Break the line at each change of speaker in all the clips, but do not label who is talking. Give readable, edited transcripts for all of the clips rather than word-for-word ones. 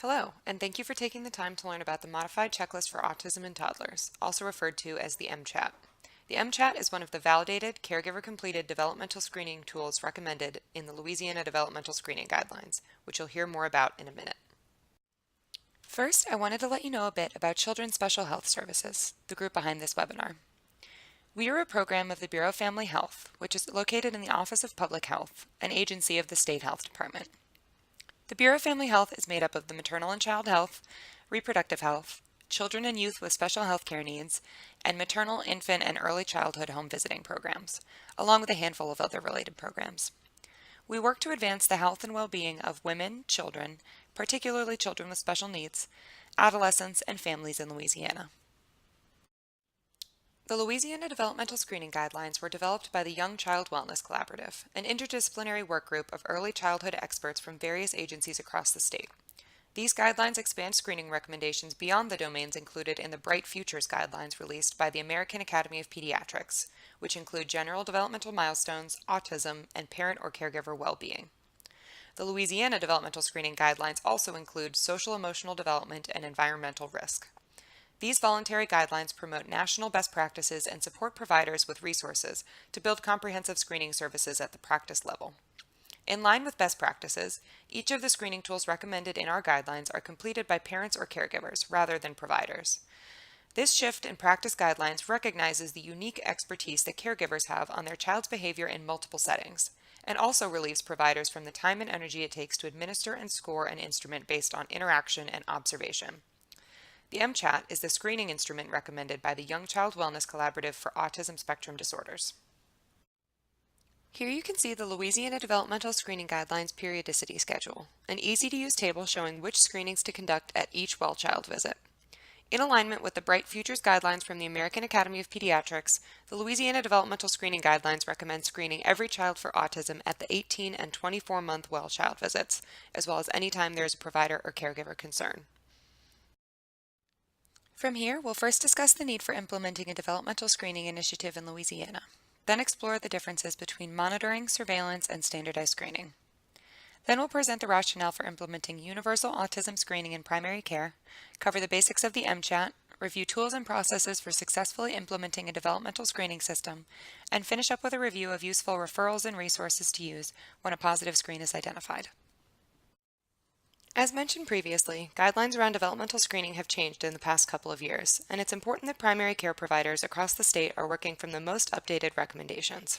Hello, and thank you for taking the time to learn about the Modified Checklist for Autism in Toddlers, also referred to as the M-CHAT. The M-CHAT is one of the validated, caregiver-completed developmental screening tools recommended in the Louisiana Developmental Screening Guidelines, which you'll hear more about in a minute. First, I wanted to let you know a bit about Children's Special Health Services, the group behind this webinar. We are a program of the Bureau of Family Health, which is located in the Office of Public Health, an agency of the State Health Department. The Bureau of Family Health is made up of the maternal and child health, reproductive health, children and youth with special health care needs, and maternal, infant, and early childhood home visiting programs, along with a handful of other related programs. We work to advance the health and well-being of women, children, particularly children with special needs, adolescents, and families in Louisiana. The Louisiana Developmental Screening Guidelines were developed by the Young Child Wellness Collaborative, an interdisciplinary work group of early childhood experts from various agencies across the state. These guidelines expand screening recommendations beyond the domains included in the Bright Futures Guidelines released by the American Academy of Pediatrics, which include general developmental milestones, autism, and parent or caregiver well-being. The Louisiana Developmental Screening Guidelines also include social-emotional development and environmental risk. These voluntary guidelines promote national best practices and support providers with resources to build comprehensive screening services at the practice level. In line with best practices, each of the screening tools recommended in our guidelines are completed by parents or caregivers rather than providers. This shift in practice guidelines recognizes the unique expertise that caregivers have on their child's behavior in multiple settings, and also relieves providers from the time and energy it takes to administer and score an instrument based on interaction and observation. The M-CHAT is the screening instrument recommended by the Young Child Wellness Collaborative for Autism Spectrum Disorders. Here you can see the Louisiana Developmental Screening Guidelines periodicity schedule, an easy-to-use table showing which screenings to conduct at each well-child visit. In alignment with the Bright Futures Guidelines from the American Academy of Pediatrics, the Louisiana Developmental Screening Guidelines recommend screening every child for autism at the 18 and 24-month well-child visits, as well as any time there is a provider or caregiver concern. From here, we'll first discuss the need for implementing a developmental screening initiative in Louisiana, then explore the differences between monitoring, surveillance, and standardized screening. Then we'll present the rationale for implementing universal autism screening in primary care, cover the basics of the M-CHAT, review tools and processes for successfully implementing a developmental screening system, and finish up with a review of useful referrals and resources to use when a positive screen is identified. As mentioned previously, guidelines around developmental screening have changed in the past couple of years, and it's important that primary care providers across the state are working from the most updated recommendations.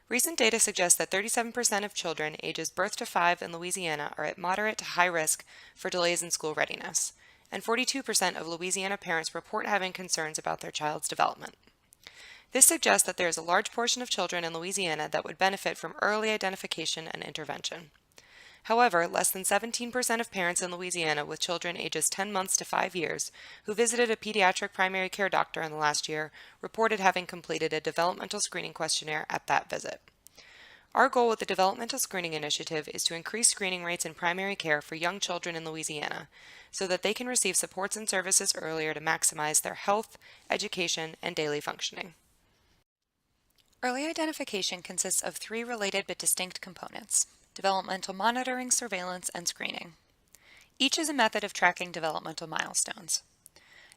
Recent data suggests that 37% of children ages birth to 5 in Louisiana are at moderate to high risk for delays in school readiness, and 42% of Louisiana parents report having concerns about their child's development. This suggests that there is a large portion of children in Louisiana that would benefit from early identification and intervention. However, less than 17% of parents in Louisiana with children ages 10 months to 5 years who visited a pediatric primary care doctor in the last year reported having completed a developmental screening questionnaire at that visit. Our goal with the Developmental Screening Initiative is to increase screening rates in primary care for young children in Louisiana so that they can receive supports and services earlier to maximize their health, education, and daily functioning. Early identification consists of 3 related but distinct components: developmental monitoring, surveillance, and screening. Each is a method of tracking developmental milestones.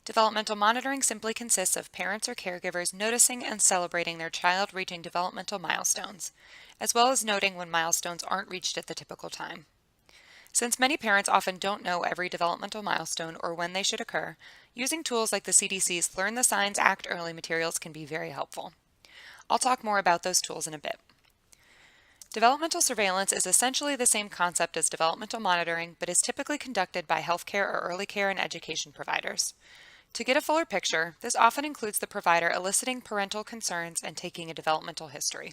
Developmental monitoring simply consists of parents or caregivers noticing and celebrating their child reaching developmental milestones, as well as noting when milestones aren't reached at the typical time. Since many parents often don't know every developmental milestone or when they should occur, using tools like the CDC's Learn the Signs, Act Early materials can be very helpful. I'll talk more about those tools in a bit. Developmental surveillance is essentially the same concept as developmental monitoring, but is typically conducted by healthcare or early care and education providers. To get a fuller picture, this often includes the provider eliciting parental concerns and taking a developmental history.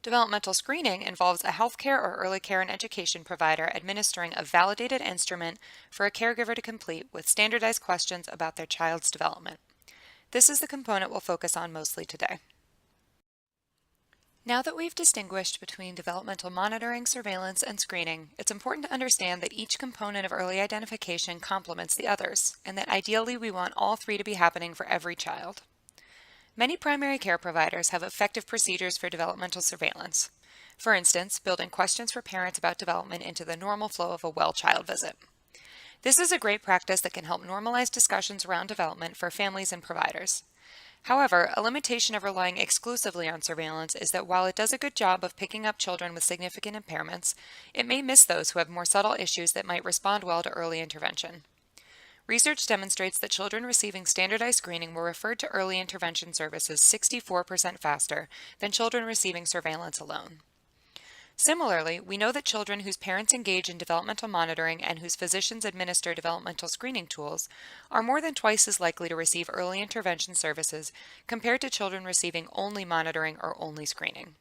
Developmental screening involves a healthcare or early care and education provider administering a validated instrument for a caregiver to complete with standardized questions about their child's development. This is the component we'll focus on mostly today. Now that we've distinguished between developmental monitoring, surveillance, and screening, it's important to understand that each component of early identification complements the others, and that ideally we want all 3 to be happening for every child. Many primary care providers have effective procedures for developmental surveillance. For instance, building questions for parents about development into the normal flow of a well-child visit. This is a great practice that can help normalize discussions around development for families and providers. However, a limitation of relying exclusively on surveillance is that while it does a good job of picking up children with significant impairments, it may miss those who have more subtle issues that might respond well to early intervention. Research demonstrates that children receiving standardized screening were referred to early intervention services 64% faster than children receiving surveillance alone. Similarly, we know that children whose parents engage in developmental monitoring and whose physicians administer developmental screening tools are more than twice as likely to receive early intervention services compared to children receiving only monitoring or only screening.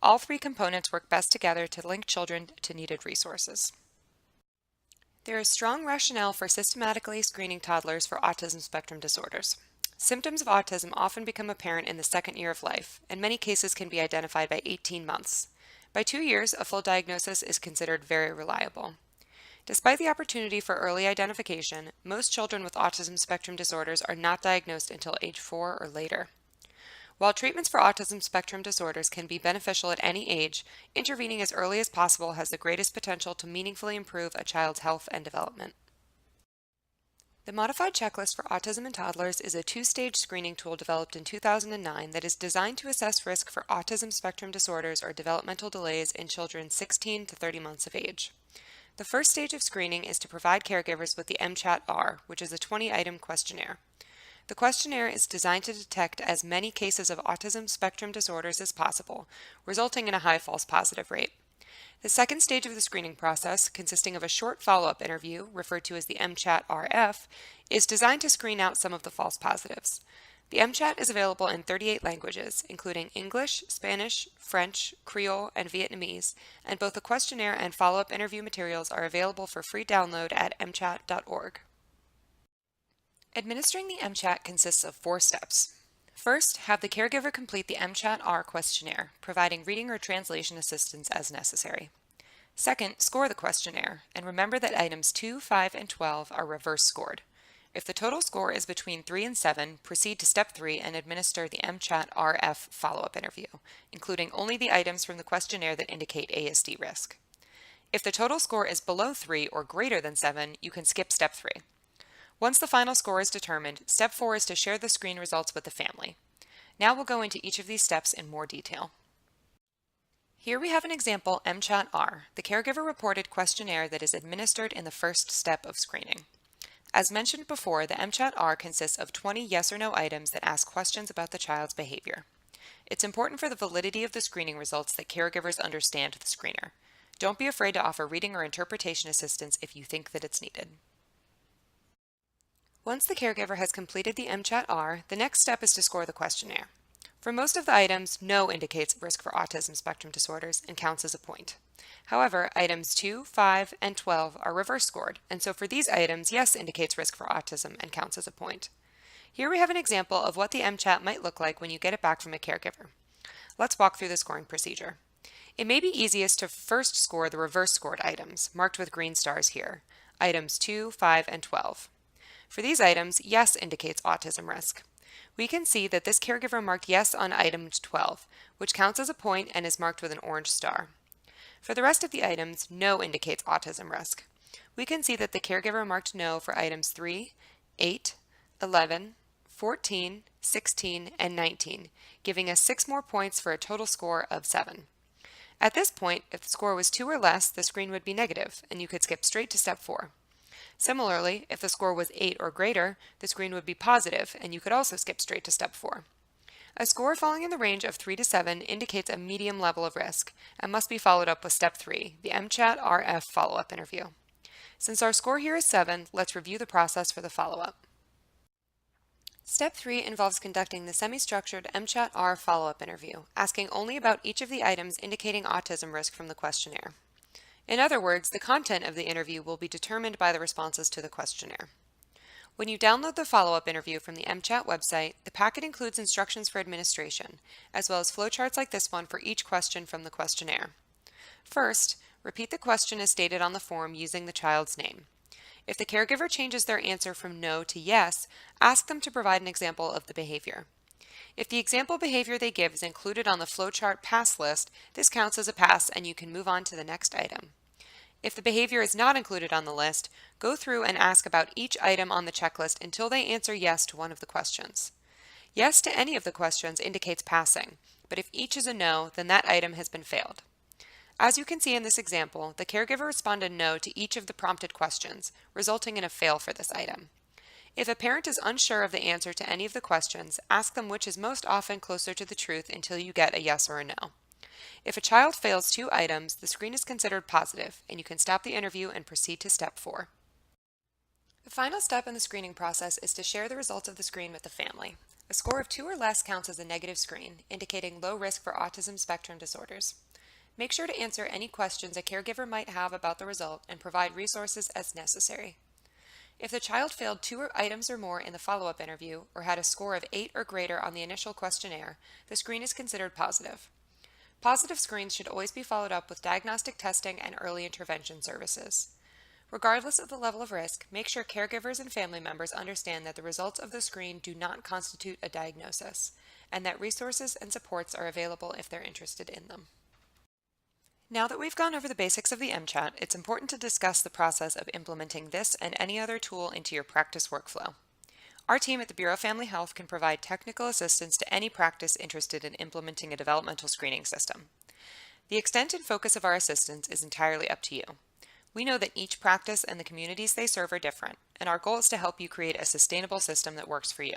All three components work best together to link children to needed resources. There is strong rationale for systematically screening toddlers for autism spectrum disorders. Symptoms of autism often become apparent in the second year of life, and many cases can be identified by 18 months. By 2 years, a full diagnosis is considered very reliable. Despite the opportunity for early identification, most children with autism spectrum disorders are not diagnosed until age 4 or later. While treatments for autism spectrum disorders can be beneficial at any age, intervening as early as possible has the greatest potential to meaningfully improve a child's health and development. The Modified Checklist for Autism in Toddlers is a two-stage screening tool developed in 2009 that is designed to assess risk for autism spectrum disorders or developmental delays in children 16 to 30 months of age. The first stage of screening is to provide caregivers with the M-CHAT-R, which is a 20-item questionnaire. The questionnaire is designed to detect as many cases of autism spectrum disorders as possible, resulting in a high false positive rate. The second stage of the screening process, consisting of a short follow-up interview, referred to as the M-CHAT-RF, is designed to screen out some of the false positives. The M-CHAT is available in 38 languages, including English, Spanish, French, Creole, and Vietnamese, and both the questionnaire and follow-up interview materials are available for free download at mchat.org. Administering the M-CHAT consists of 4 steps. First, have the caregiver complete the M-CHAT-R questionnaire, providing reading or translation assistance as necessary. Second, score the questionnaire, and remember that items 2, 5, and 12 are reverse scored. If the total score is between 3 and 7, proceed to step 3 and administer the M-CHAT-RF follow-up interview, including only the items from the questionnaire that indicate ASD risk. If the total score is below 3 or greater than 7, you can skip step 3. Once the final score is determined, step 4 is to share the screen results with the family. Now we'll go into each of these steps in more detail. Here we have an example M-CHAT-R, the caregiver-reported questionnaire that is administered in the first step of screening. As mentioned before, the M-CHAT-R consists of 20 yes or no items that ask questions about the child's behavior. It's important for the validity of the screening results that caregivers understand the screener. Don't be afraid to offer reading or interpretation assistance if you think that it's needed. Once the caregiver has completed the M-CHAT-R, the next step is to score the questionnaire. For most of the items, no indicates risk for autism spectrum disorders and counts as a point. However, items 2, 5, and 12 are reverse scored, and so for these items, yes indicates risk for autism and counts as a point. Here we have an example of what the M-CHAT might look like when you get it back from a caregiver. Let's walk through the scoring procedure. It may be easiest to first score the reverse scored items, marked with green stars here, items 2, 5, and 12. For these items, yes indicates autism risk. We can see that this caregiver marked yes on item 12, which counts as a point and is marked with an orange star. For the rest of the items, no indicates autism risk. We can see that the caregiver marked no for items 3, 8, 11, 14, 16, and 19, giving us 6 more points for a total score of 7. At this point, if the score was 2 or less, the screen would be negative, and you could skip straight to step 4. Similarly, if the score was 8 or greater, the screen would be positive, and you could also skip straight to step 4. A score falling in the range of 3 to 7 indicates a medium level of risk, and must be followed up with step 3, the M-CHAT-RF follow-up interview. Since our score here is 7, let's review the process for the follow-up. Step 3 involves conducting the semi-structured M-CHAT-R follow-up interview, asking only about each of the items indicating autism risk from the questionnaire. In other words, the content of the interview will be determined by the responses to the questionnaire. When you download the follow-up interview from the M-CHAT website, the packet includes instructions for administration, as well as flowcharts like this one for each question from the questionnaire. First, repeat the question as stated on the form using the child's name. If the caregiver changes their answer from no to yes, ask them to provide an example of the behavior. If the example behavior they give is included on the flowchart pass list, this counts as a pass and you can move on to the next item. If the behavior is not included on the list, go through and ask about each item on the checklist until they answer yes to one of the questions. Yes to any of the questions indicates passing, but if each is a no, then that item has been failed. As you can see in this example, the caregiver responded no to each of the prompted questions, resulting in a fail for this item. If a parent is unsure of the answer to any of the questions, ask them which is most often closer to the truth until you get a yes or a no. If a child fails 2 items, the screen is considered positive, and you can stop the interview and proceed to step 4. The final step in the screening process is to share the results of the screen with the family. A score of 2 or less counts as a negative screen, indicating low risk for autism spectrum disorders. Make sure to answer any questions a caregiver might have about the result and provide resources as necessary. If the child failed 2 items or more in the follow-up interview or had a score of 8 or greater on the initial questionnaire, the screen is considered positive. Positive screens should always be followed up with diagnostic testing and early intervention services. Regardless of the level of risk, make sure caregivers and family members understand that the results of the screen do not constitute a diagnosis, and that resources and supports are available if they're interested in them. Now that we've gone over the basics of the M-CHAT, it's important to discuss the process of implementing this and any other tool into your practice workflow. Our team at the Bureau of Family Health can provide technical assistance to any practice interested in implementing a developmental screening system. The extent and focus of our assistance is entirely up to you. We know that each practice and the communities they serve are different, and our goal is to help you create a sustainable system that works for you.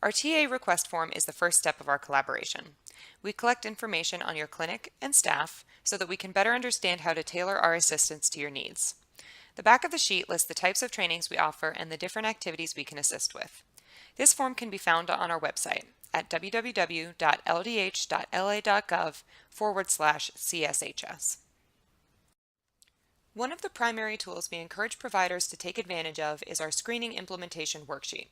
Our TA request form is the first step of our collaboration. We collect information on your clinic and staff so that we can better understand how to tailor our assistance to your needs. The back of the sheet lists the types of trainings we offer and the different activities we can assist with. This form can be found on our website at www.ldh.la.gov/CSHS. One of the primary tools we encourage providers to take advantage of is our screening implementation worksheet.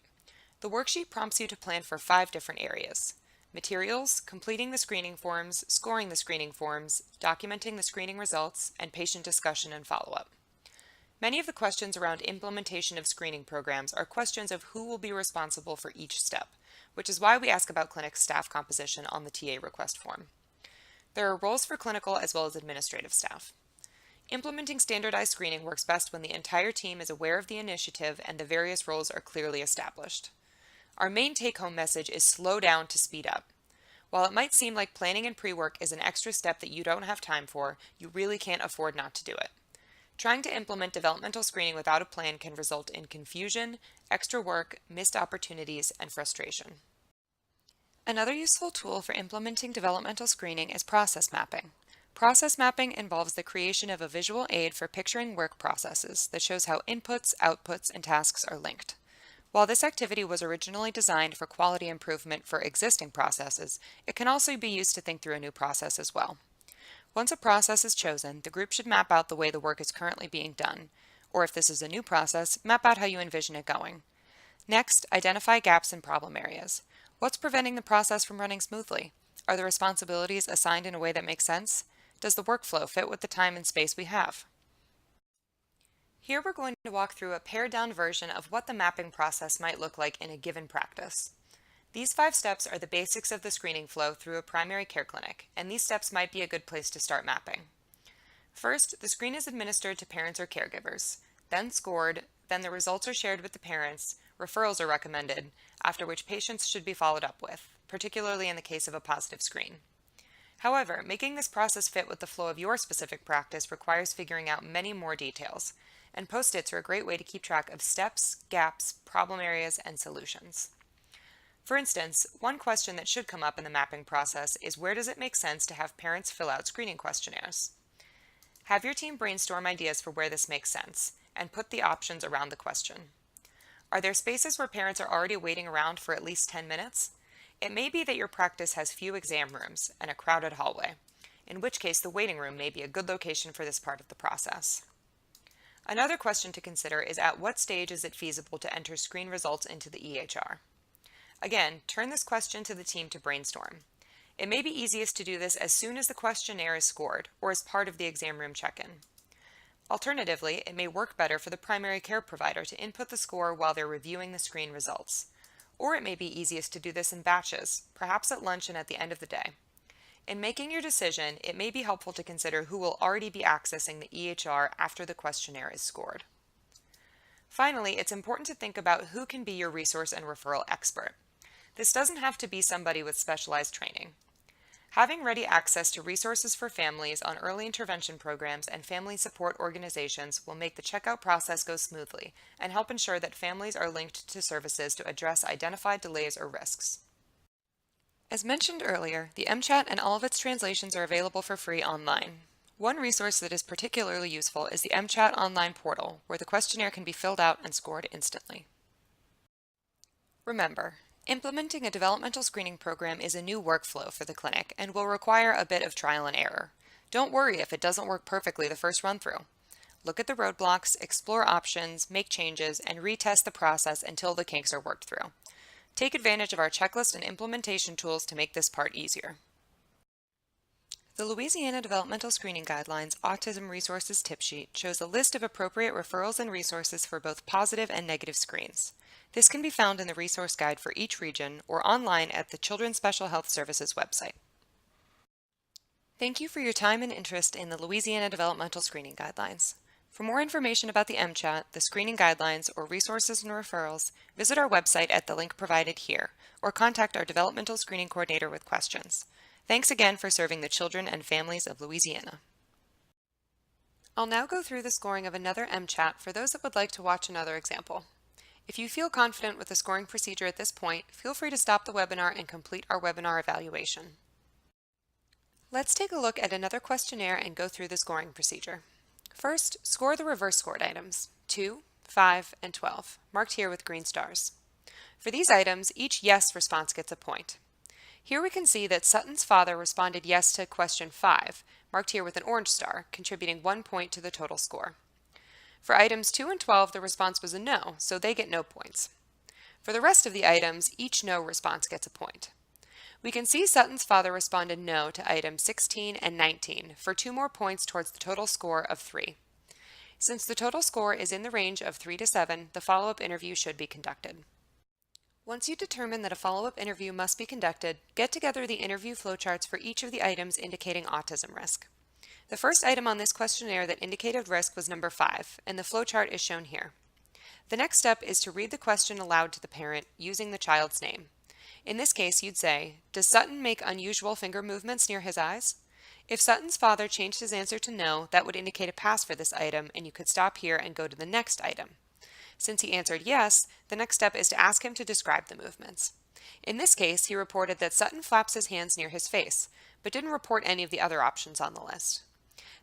The worksheet prompts you to plan for 5 different areas: materials, completing the screening forms, scoring the screening forms, documenting the screening results, and patient discussion and follow-up. Many of the questions around implementation of screening programs are questions of who will be responsible for each step, which is why we ask about clinic staff composition on the TA request form. There are roles for clinical as well as administrative staff. Implementing standardized screening works best when the entire team is aware of the initiative and the various roles are clearly established. Our main take-home message is slow down to speed up. While it might seem like planning and pre-work is an extra step that you don't have time for, you really can't afford not to do it. Trying to implement developmental screening without a plan can result in confusion, extra work, missed opportunities, and frustration. Another useful tool for implementing developmental screening is process mapping. Process mapping involves the creation of a visual aid for picturing work processes that shows how inputs, outputs, and tasks are linked. While this activity was originally designed for quality improvement for existing processes, it can also be used to think through a new process as well. Once a process is chosen, the group should map out the way the work is currently being done, or if this is a new process, map out how you envision it going. Next, identify gaps and problem areas. What's preventing the process from running smoothly? Are the responsibilities assigned in a way that makes sense? Does the workflow fit with the time and space we have? Here we're going to walk through a pared-down version of what the mapping process might look like in a given practice. These 5 steps are the basics of the screening flow through a primary care clinic, and these steps might be a good place to start mapping. First, the screen is administered to parents or caregivers, then scored, then the results are shared with the parents, referrals are recommended, after which patients should be followed up with, particularly in the case of a positive screen. However, making this process fit with the flow of your specific practice requires figuring out many more details, and Post-its are a great way to keep track of steps, gaps, problem areas, and solutions. For instance, one question that should come up in the mapping process is where does it make sense to have parents fill out screening questionnaires? Have your team brainstorm ideas for where this makes sense, and put the options around the question. Are there spaces where parents are already waiting around for at least 10 minutes? It may be that your practice has few exam rooms and a crowded hallway, in which case the waiting room may be a good location for this part of the process. Another question to consider is at what stage is it feasible to enter screen results into the EHR? Again, turn this question to the team to brainstorm. It may be easiest to do this as soon as the questionnaire is scored or as part of the exam room check-in. Alternatively, it may work better for the primary care provider to input the score while they're reviewing the screen results. Or it may be easiest to do this in batches, perhaps at lunch and at the end of the day. In making your decision, it may be helpful to consider who will already be accessing the EHR after the questionnaire is scored. Finally, it's important to think about who can be your resource and referral expert. This doesn't have to be somebody with specialized training. Having ready access to resources for families on early intervention programs and family support organizations will make the checkout process go smoothly and help ensure that families are linked to services to address identified delays or risks. As mentioned earlier, the M-CHAT and all of its translations are available for free online. One resource that is particularly useful is the M-CHAT online portal, where the questionnaire can be filled out and scored instantly. Remember, implementing a developmental screening program is a new workflow for the clinic and will require a bit of trial and error. Don't worry if it doesn't work perfectly the first run-through. Look at the roadblocks, explore options, make changes, and retest the process until the kinks are worked through. Take advantage of our checklist and implementation tools to make this part easier. The Louisiana Developmental Screening Guidelines Autism Resources Tip Sheet shows a list of appropriate referrals and resources for both positive and negative screens. This can be found in the resource guide for each region or online at the Children's Special Health Services website. Thank you for your time and interest in the Louisiana Developmental Screening Guidelines. For more information about the M-CHAT, the screening guidelines, or resources and referrals, visit our website at the link provided here, or contact our Developmental Screening Coordinator with questions. Thanks again for serving the children and families of Louisiana. I'll now go through the scoring of another M-CHAT for those that would like to watch another example. If you feel confident with the scoring procedure at this point, feel free to stop the webinar and complete our webinar evaluation. Let's take a look at another questionnaire and go through the scoring procedure. First, score the reverse scored items, 2, 5, and 12, marked here with green stars. For these items, each yes response gets a point. Here we can see that Sutton's father responded yes to question 5, marked here with an orange star, contributing 1 point to the total score. For items 2 and 12, the response was a no, so they get no points. For the rest of the items, each no response gets a point. We can see Sutton's father responded no to items 16 and 19 for 2 more points towards the total score of 3. Since the total score is in the range of 3 to 7, the follow-up interview should be conducted. Once you determine that a follow-up interview must be conducted, get together the interview flowcharts for each of the items indicating autism risk. The first item on this questionnaire that indicated risk was number 5, and the flowchart is shown here. The next step is to read the question aloud to the parent using the child's name. In this case, you'd say, does Sutton make unusual finger movements near his eyes? If Sutton's father changed his answer to no, that would indicate a pass for this item, and you could stop here and go to the next item. Since he answered yes, the next step is to ask him to describe the movements. In this case, he reported that Sutton flaps his hands near his face, but didn't report any of the other options on the list.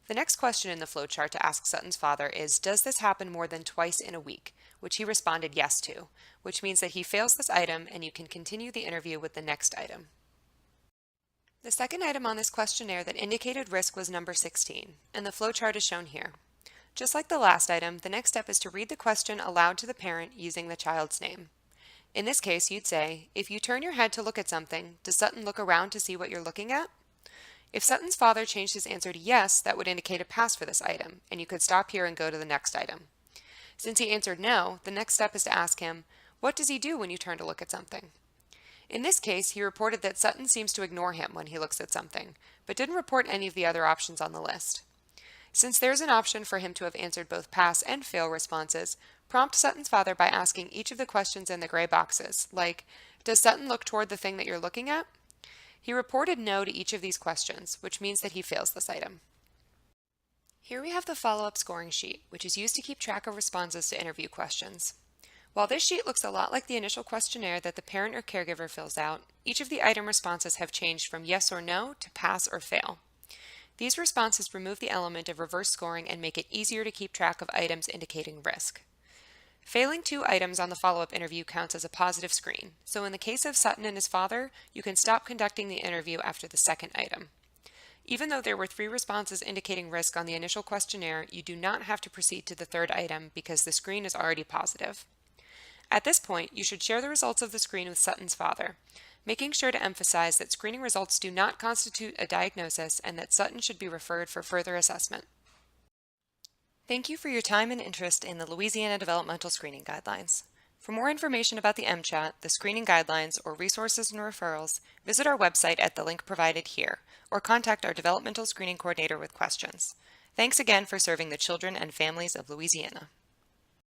The next question in the flowchart to ask Sutton's father is, does this happen more than twice in a week? Which he responded yes to, which means that he fails this item and you can continue the interview with the next item. The second item on this questionnaire that indicated risk was number 16, and the flowchart is shown here. Just like the last item, the next step is to read the question aloud to the parent using the child's name. In this case, you'd say, if you turn your head to look at something, does Sutton look around to see what you're looking at? If Sutton's father changed his answer to yes, that would indicate a pass for this item, and you could stop here and go to the next item. Since he answered no, the next step is to ask him, what does he do when you turn to look at something? In this case, he reported that Sutton seems to ignore him when he looks at something, but didn't report any of the other options on the list. Since there's an option for him to have answered both pass and fail responses, prompt Sutton's father by asking each of the questions in the gray boxes, like, does Sutton look toward the thing that you're looking at? He reported no to each of these questions, which means that he fails this item. Here we have the follow-up scoring sheet, which is used to keep track of responses to interview questions. While this sheet looks a lot like the initial questionnaire that the parent or caregiver fills out, each of the item responses have changed from yes or no to pass or fail. These responses remove the element of reverse scoring and make it easier to keep track of items indicating risk. Failing 2 items on the follow-up interview counts as a positive screen, so in the case of Sutton and his father, you can stop conducting the interview after the second item. Even though there were 3 responses indicating risk on the initial questionnaire, you do not have to proceed to the third item because the screen is already positive. At this point, you should share the results of the screen with Sutton's father, making sure to emphasize that screening results do not constitute a diagnosis and that Sutton should be referred for further assessment. Thank you for your time and interest in the Louisiana Developmental Screening Guidelines. For more information about the M-CHAT, the screening guidelines, or resources and referrals, visit our website at the link provided here, or contact our developmental screening coordinator with questions. Thanks again for serving the children and families of Louisiana.